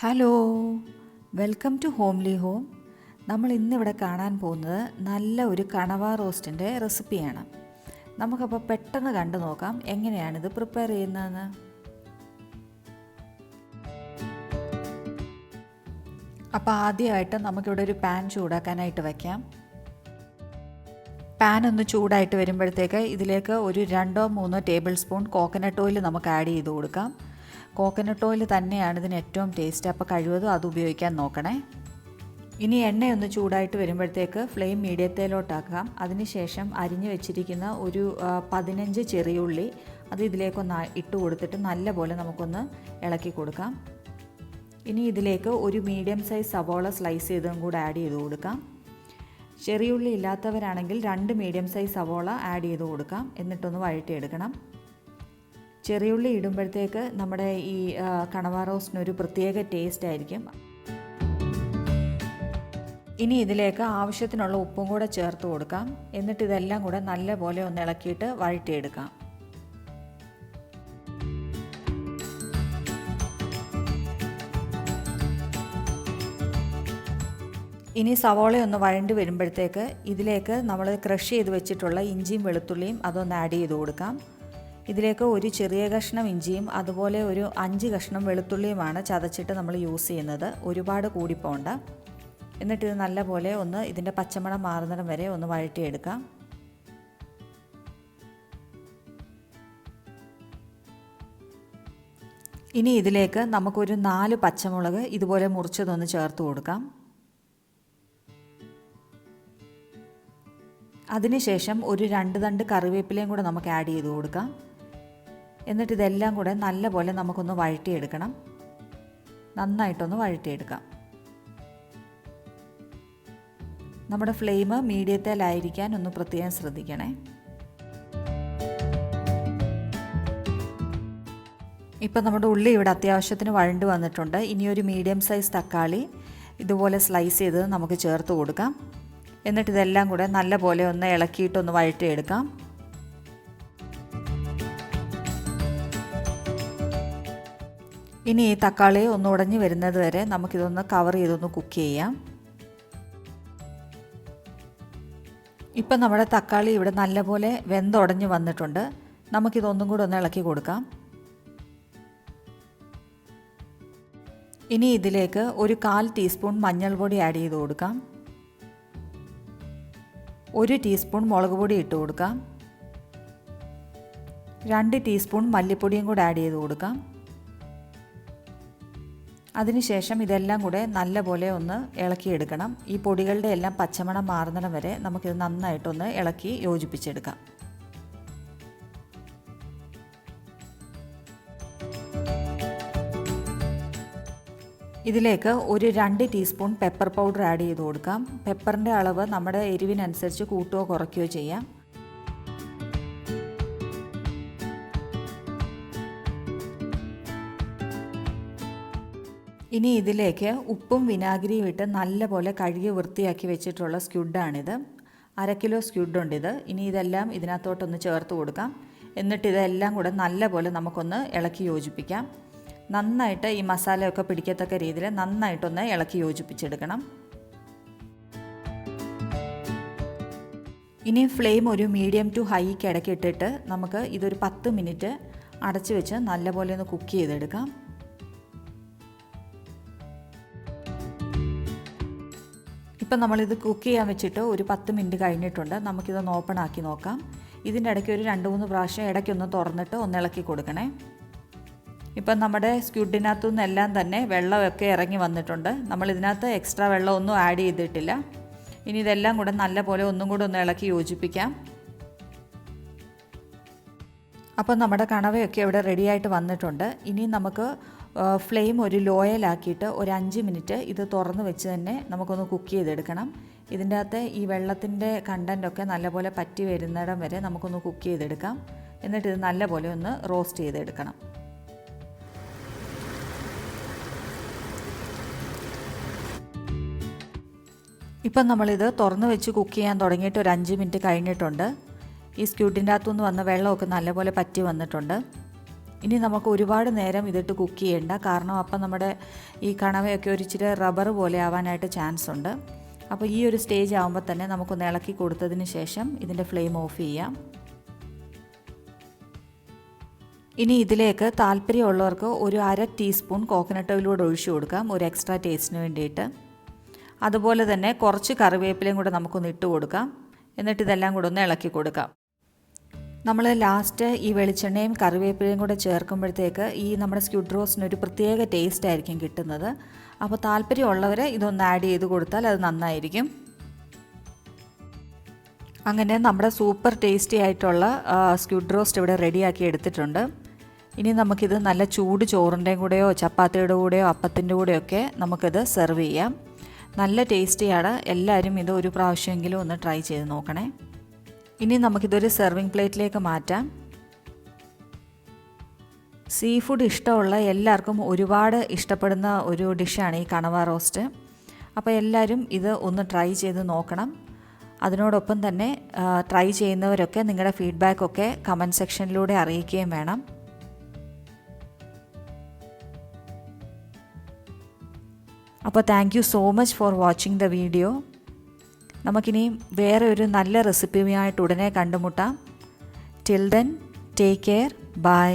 Hello, welcome to Homely Home. നമ്മൾ ഇന്നിവിടെ കാണാൻ പോകുന്നത് നല്ല ഒരു കണവ റോസ്റ്റിൻ്റെ റെസിപ്പിയാണ്. നമുക്കപ്പോൾ പെട്ടെന്ന് കണ്ടു നോക്കാം എങ്ങനെയാണിത് പ്രിപ്പയർ ചെയ്യുന്നതെന്ന്. അപ്പോൾ ആദ്യമായിട്ട് നമുക്കിവിടെ ഒരു പാൻ ചൂടാക്കാനായിട്ട് വയ്ക്കാം. പാൻ ഒന്ന് ചൂടായിട്ട് വരുമ്പോഴത്തേക്ക് ഇതിലേക്ക് ഒരു 2-3 ടേബിൾ സ്പൂൺ കോക്കനട്ട് ഓയിൽ നമുക്ക് ആഡ് ചെയ്ത് കൊടുക്കാം. കോക്കനട്ട് ഓയിൽ തന്നെയാണ് ഇതിന് ഏറ്റവും ടേസ്റ്റ്, അപ്പോൾ കഴിവതും അത് ഉപയോഗിക്കാൻ നോക്കണേ. ഇനി എണ്ണയൊന്ന് ചൂടായിട്ട് വരുമ്പോഴത്തേക്ക് ഫ്ലെയിം മീഡിയത്തിലോട്ടാക്കാം. അതിനുശേഷം അരിഞ്ഞു വെച്ചിരിക്കുന്ന ഒരു 15 ചെറിയുള്ളി അത് ഇതിലേക്കൊന്ന് ഇട്ട് കൊടുത്തിട്ട് നല്ലപോലെ നമുക്കൊന്ന് ഇളക്കി കൊടുക്കാം. ഇനി ഇതിലേക്ക് ഒരു മീഡിയം സൈസ് സവോള സ്ലൈസ് ചെയ്തതും കൂടെ ആഡ് ചെയ്ത് കൊടുക്കാം. ചെറിയുള്ളി ഇല്ലാത്തവരാണെങ്കിൽ 2 മീഡിയം സൈസ് സവോള ആഡ് ചെയ്ത് കൊടുക്കാം. എന്നിട്ടൊന്ന് വഴറ്റിയെടുക്കണം. ചെറിയുള്ളി ഇടുമ്പോഴത്തേക്ക് നമ്മുടെ ഈ കണവ റോസ്റ്റിനൊരു പ്രത്യേക ടേസ്റ്റ് ആയിരിക്കും. ഇനി ഇതിലേക്ക് ആവശ്യത്തിനുള്ള ഉപ്പും കൂടെ ചേർത്ത് കൊടുക്കാം. എന്നിട്ട് ഇതെല്ലാം കൂടെ നല്ലപോലെ ഒന്ന് ഇളക്കിയിട്ട് വഴറ്റിയെടുക്കാം. ഇനി സവോളയൊന്ന് വഴണ്ടി വരുമ്പോഴത്തേക്ക് ഇതിലേക്ക് നമ്മൾ ക്രഷ് ചെയ്ത് വെച്ചിട്ടുള്ള ഇഞ്ചിയും വെളുത്തുള്ളിയും അതൊന്ന് ആഡ് ചെയ്ത് കൊടുക്കാം. ഇതിലേക്ക് ഒരു ചെറിയ കഷ്ണം ഇഞ്ചിയും അതുപോലെ ഒരു 5 കഷ്ണം വെളുത്തുള്ളിയുമാണ് ചതച്ചിട്ട് നമ്മൾ യൂസ് ചെയ്യുന്നത്. ഒരുപാട് കൂടിപ്പോണ്ട. എന്നിട്ട് ഇത് നല്ലപോലെ ഒന്ന് ഇതിൻ്റെ പച്ചമണം മാറുന്നിടം വരെ ഒന്ന് വഴറ്റിയെടുക്കാം. ഇനി ഇതിലേക്ക് നമുക്കൊരു 4 പച്ചമുളക് ഇതുപോലെ മുറിച്ചതൊന്ന് ചേർത്ത് കൊടുക്കാം. അതിനുശേഷം ഒരു 2 തണ്ട് കറിവേപ്പിലയും കൂടെ നമുക്ക് ആഡ് ചെയ്ത് കൊടുക്കാം. എന്നിട്ട് ഇതെല്ലാം കൂടെ നല്ലപോലെ നമുക്കൊന്ന് വഴറ്റിയെടുക്കണം. നന്നായിട്ടൊന്ന് വഴറ്റിയെടുക്കാം. നമ്മുടെ ഫ്ലെയിം മീഡിയത്തിലായിരിക്കാൻ ഒന്ന് പ്രത്യേകം ശ്രദ്ധിക്കണേ. ഇപ്പം നമ്മുടെ ഉള്ളി ഇവിടെ അത്യാവശ്യത്തിന് വഴണ്ട് വന്നിട്ടുണ്ട്. ഇനി ഒരു മീഡിയം സൈസ് തക്കാളി ഇതുപോലെ സ്ലൈസ് ചെയ്ത് നമുക്ക് ചേർത്ത് കൊടുക്കാം. എന്നിട്ട് ഇതെല്ലാം കൂടെ നല്ലപോലെ ഒന്ന് ഇളക്കിയിട്ടൊന്ന് വഴറ്റിയെടുക്കാം. ഇനി ഈ തക്കാളി ഒന്ന് ഉടഞ്ഞു വരുന്നത് വരെ നമുക്കിതൊന്ന് കവർ ചെയ്തൊന്ന് കുക്ക് ചെയ്യാം. ഇപ്പം നമ്മുടെ തക്കാളി ഇവിടെ നല്ലപോലെ വെന്തുടഞ്ഞ് വന്നിട്ടുണ്ട്. നമുക്കിതൊന്നും കൂടെ ഒന്ന് ഇളക്കി കൊടുക്കാം. ഇനി ഇതിലേക്ക് ഒരു 1/4 ടീസ്പൂൺ മഞ്ഞൾപ്പൊടി ആഡ് ചെയ്ത് കൊടുക്കാം. 1 ടീസ്പൂൺ മുളക് പൊടി ഇട്ട് കൊടുക്കാം. 2 ടീസ്പൂൺ മല്ലിപ്പൊടിയും കൂടെ ആഡ് ചെയ്ത് കൊടുക്കാം. അതിനുശേഷം ഇതെല്ലാം കൂടെ നല്ലപോലെ ഒന്ന് ഇളക്കിയെടുക്കണം. ഈ പൊടികളുടെ എല്ലാം പച്ചമണം മാറുന്നിടം വരെ നമുക്കിത് നന്നായിട്ടൊന്ന് ഇളക്കി യോജിപ്പിച്ചെടുക്കാം. ഇതിലേക്ക് ഒരു 2 ടീസ്പൂൺ പെപ്പർ പൗഡർ ആഡ് ചെയ്ത് കൊടുക്കാം. പെപ്പറിൻ്റെ അളവ് നമ്മുടെ എരിവിനനുസരിച്ച് കൂട്ടുകയോ കുറയ്ക്കുകയോ ചെയ്യാം. ഇനി ഇതിലേക്ക് ഉപ്പും വിനാഗിരിയും ഇട്ട് നല്ലപോലെ കഴുകി വൃത്തിയാക്കി വെച്ചിട്ടുള്ള സ്ക്വിഡാണിത്. 1/2 കിലോ സ്ക്വിഡുണ്ടിത്. ഇനി ഇതെല്ലാം ഇതിനകത്തോട്ടൊന്ന് ചേർത്ത് കൊടുക്കാം. എന്നിട്ട് ഇതെല്ലാം കൂടെ നല്ലപോലെ നമുക്കൊന്ന് ഇളക്കി യോജിപ്പിക്കാം. നന്നായിട്ട് ഈ മസാലയൊക്കെ പിടിക്കത്തക്ക രീതിയിൽ നന്നായിട്ടൊന്ന് ഇളക്കി യോജിപ്പിച്ചെടുക്കണം. ഇനി ഫ്ലെയിം ഒരു മീഡിയം ടു ഹൈക്ക് ഇടയ്ക്കിട്ടിട്ട് നമുക്ക് ഇതൊരു 10 മിനിറ്റ് അടച്ചു വെച്ച് നല്ലപോലെ ഒന്ന് കുക്ക് ചെയ്തെടുക്കാം. ഇപ്പം നമ്മളിത് കുക്ക് ചെയ്യാൻ വെച്ചിട്ട് ഒരു 10 മിനിറ്റ് കഴിഞ്ഞിട്ടുണ്ട്. നമുക്കിതൊന്ന് ഓപ്പൺ ആക്കി നോക്കാം. ഇതിൻ്റെ ഇടയ്ക്ക് ഒരു 2-3 പ്രാവശ്യം ഇടയ്ക്കൊന്ന് തുറന്നിട്ട് ഒന്ന് ഇളക്കി കൊടുക്കണേ. ഇപ്പം നമ്മുടെ സ്ക്വിഡിനകത്തു നിന്നെല്ലാം തന്നെ വെള്ളമൊക്കെ ഇറങ്ങി വന്നിട്ടുണ്ട്. നമ്മളിതിനകത്ത് എക്സ്ട്രാ വെള്ളമൊന്നും ആഡ് ചെയ്തിട്ടില്ല. ഇനി ഇതെല്ലാം കൂടെ നല്ലപോലെ ഒന്നും കൂടെ ഒന്ന് ഇളക്കി യോജിപ്പിക്കാം. അപ്പോൾ നമ്മുടെ കണവയൊക്കെ ഇവിടെ റെഡിയായിട്ട് വന്നിട്ടുണ്ട്. ഇനി നമുക്ക് ഫ്ലെയിം ഒരു ലോയിലാക്കിയിട്ട് ഒരു 5 മിനിറ്റ് ഇത് തുറന്ന് വെച്ച് തന്നെ നമുക്കൊന്ന് കുക്ക് ചെയ്തെടുക്കണം. ഇതിൻ്റെ അകത്ത് ഈ വെള്ളത്തിൻ്റെ കണ്ടൻറ്റൊക്കെ നല്ലപോലെ പറ്റി വരുന്നിടം വരെ നമുക്കൊന്ന് കുക്ക് ചെയ്തെടുക്കാം. എന്നിട്ട് ഇത് നല്ലപോലെ ഒന്ന് റോസ്റ്റ് ചെയ്തെടുക്കണം. ഇപ്പം നമ്മളിത് തുറന്ന് വെച്ച് കുക്ക് ചെയ്യാൻ തുടങ്ങിയിട്ട് ഒരു 5 മിനിറ്റ് കഴിഞ്ഞിട്ടുണ്ട്. ഈ സ്ക്വിഡിൻ്റെ അകത്തുനിന്ന് വന്ന വെള്ളമൊക്കെ നല്ലപോലെ പറ്റി വന്നിട്ടുണ്ട്. ഇനി നമുക്ക് ഒരുപാട് നേരം ഇതിട്ട് കുക്ക് ചെയ്യേണ്ട, കാരണം അപ്പം നമ്മുടെ ഈ കണവയൊക്കെ ഒരു ഇച്ചിരി റബ്ബർ പോലെ ആവാനായിട്ട് ചാൻസ് ഉണ്ട്. അപ്പോൾ ഈ ഒരു സ്റ്റേജ് ആകുമ്പോൾ തന്നെ നമുക്കൊന്ന് ഇളക്കി കൊടുത്തതിന് ശേഷം ഇതിൻ്റെ ഫ്ലെയിം ഓഫ് ചെയ്യാം. ഇനി ഇതിലേക്ക് താല്പര്യമുള്ളവർക്ക് ഒരു 1/2 ടീസ്പൂൺ കോക്കനട്ട് ഓയിലൂടെ ഒഴിച്ചു കൊടുക്കാം, ഒരു എക്സ്ട്രാ ടേസ്റ്റിന് വേണ്ടിയിട്ട്. അതുപോലെ തന്നെ കുറച്ച് കറിവേപ്പിലയും കൂടെ നമുക്കൊന്ന് ഇട്ട് കൊടുക്കാം. എന്നിട്ട് ഇതെല്ലാം കൂടെ ഒന്ന് ഇളക്കി കൊടുക്കാം. നമ്മൾ ലാസ്റ്റ് ഈ വെളിച്ചെണ്ണയും കറിവേപ്പിലയും കൂടെ ചേർക്കുമ്പോഴത്തേക്ക് ഈ നമ്മുടെ സ്ക്വിഡ് റോസ്റ്റിനൊരു പ്രത്യേക ടേസ്റ്റ് ആയിരിക്കും കിട്ടുന്നത്. അപ്പോൾ താല്പര്യമുള്ളവർ ഇതൊന്ന് ആഡ് ചെയ്ത് കൊടുത്താൽ അത് നന്നായിരിക്കും. അങ്ങനെ നമ്മുടെ സൂപ്പർ ടേസ്റ്റി ആയിട്ടുള്ള സ്ക്വിഡ് റോസ്റ്റ് ഇവിടെ റെഡിയാക്കി എടുത്തിട്ടുണ്ട്. ഇനി നമുക്കിത് നല്ല ചൂട് ചോറിൻ്റെയും കൂടെയോ ചപ്പാത്തിയുടെ കൂടെയോ അപ്പത്തിൻ്റെ കൂടെയൊക്കെ നമുക്കിത് സെർവ് ചെയ്യാം. നല്ല ടേസ്റ്റിയാണ്. എല്ലാവരും ഇത് ഒരു പ്രാവശ്യമെങ്കിലും ഒന്ന് ട്രൈ ചെയ്ത് നോക്കണേ. ഇനി നമുക്കിതൊരു സെർവിങ് പ്ലേറ്റിലേക്ക് മാറ്റാം. സീ ഫുഡ് ഇഷ്ടമുള്ള എല്ലാവർക്കും ഒരുപാട് ഇഷ്ടപ്പെടുന്ന ഒരു ഡിഷാണ് ഈ കണവ റോസ്റ്റ്. അപ്പോൾ എല്ലാവരും ഇത് ഒന്ന് ട്രൈ ചെയ്ത് നോക്കണം. അതിനോടൊപ്പം തന്നെ ട്രൈ ചെയ്യുന്നവരൊക്കെ നിങ്ങളുടെ ഫീഡ്ബാക്കൊക്കെ കമൻറ്റ് സെക്ഷനിലൂടെ അറിയിക്കുകയും വേണം. അപ്പോൾ thank you so much for watching the video. നമുക്കിനി വേറെ ഒരു നല്ല റെസിപ്പിയുമായിട്ട് ഉടനെ കണ്ടുമുട്ടാം. Till then take care. By.